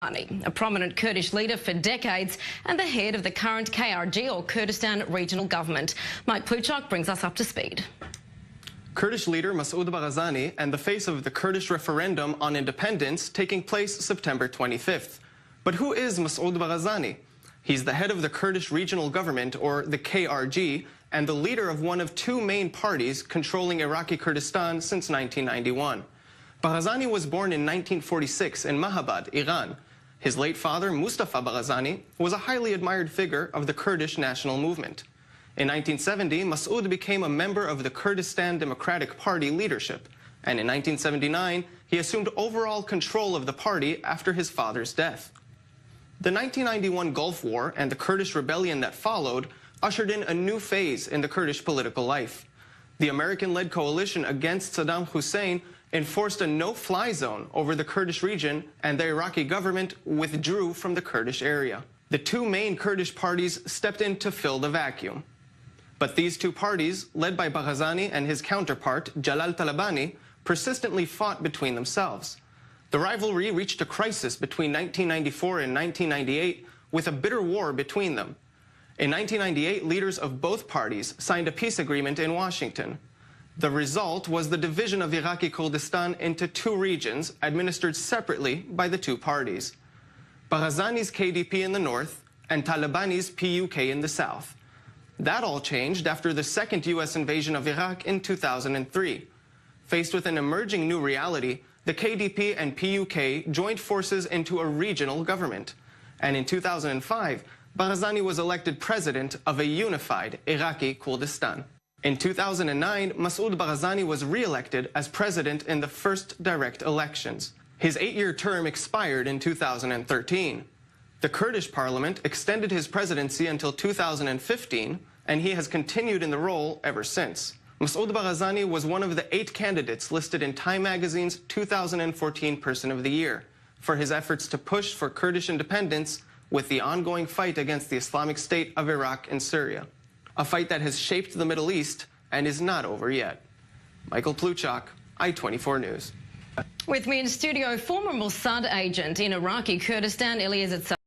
A prominent Kurdish leader for decades and the head of the current KRG or Kurdistan Regional Government. Mike Pluchak brings us up to speed. Kurdish leader Masoud Barzani and the face of the Kurdish referendum on independence taking place September 25th. But who is Masoud Barzani? He's the head of the Kurdish Regional Government, or the KRG, and the leader of one of two main parties controlling Iraqi Kurdistan since 1991. Barzani was born in 1946 in Mahabad, Iran. His late father, Mustafa Barzani, was a highly admired figure of the Kurdish national movement. In 1970, Masoud became a member of the Kurdistan Democratic Party leadership, and in 1979, he assumed overall control of the party after his father's death. The 1991 Gulf War and the Kurdish rebellion that followed ushered in a new phase in the Kurdish political life. The American-led coalition against Saddam Hussein enforced a no-fly zone over the Kurdish region, and the Iraqi government withdrew from the Kurdish area. The two main Kurdish parties stepped in to fill the vacuum. But these two parties, led by Barzani and his counterpart, Jalal Talabani, persistently fought between themselves. The rivalry reached a crisis between 1994 and 1998, with a bitter war between them. In 1998, leaders of both parties signed a peace agreement in Washington. The result was the division of Iraqi Kurdistan into two regions administered separately by the two parties. Barzani's KDP in the north and Talabani's PUK in the south. That all changed after the second U.S. invasion of Iraq in 2003. Faced with an emerging new reality, the KDP and PUK joined forces into a regional government. And in 2005, Barzani was elected president of a unified Iraqi Kurdistan. In 2009, Masoud Barzani was re-elected as president in the first direct elections. His 8-year term expired in 2013. The Kurdish parliament extended his presidency until 2015, and he has continued in the role ever since. Masoud Barzani was one of the 8 candidates listed in Time magazine's 2014 Person of the Year for his efforts to push for Kurdish independence with the ongoing fight against the Islamic State of Iraq and Syria. A fight that has shaped the Middle East and is not over yet. Michael Pluchak, i24NEWS. With me in studio, former Mossad agent in Iraqi Kurdistan, Eliezer